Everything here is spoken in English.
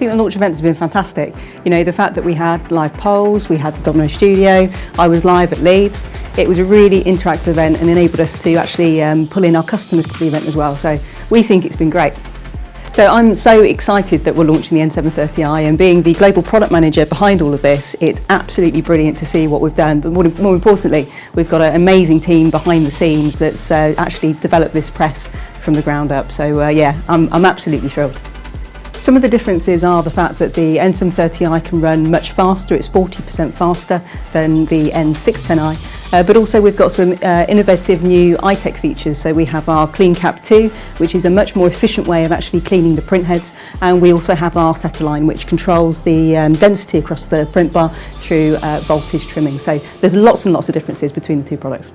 think the launch event has been fantastic. You know, the fact that we had live polls, we had the Domino studio, I was live at Leeds. It was a really interactive event and enabled us to actually pull in our customers to the event as well. So we think it's been great. So I'm so excited that we're launching the N730i, and being the global product manager behind all of this, it's absolutely brilliant to see what we've done. But more importantly, we've got an amazing team behind the scenes that's actually developed this press from the ground up. So yeah, I'm absolutely thrilled. Some of the differences are the fact that the N730i can run much faster. It's 40% faster than the N610i, but also we've got some innovative new iTech features. So we have our Clean Cap 2, which is a much more efficient way of actually cleaning the print heads, and we also have our setter line, which controls the density across the print bar through voltage trimming. So there's lots and lots of differences between the two products.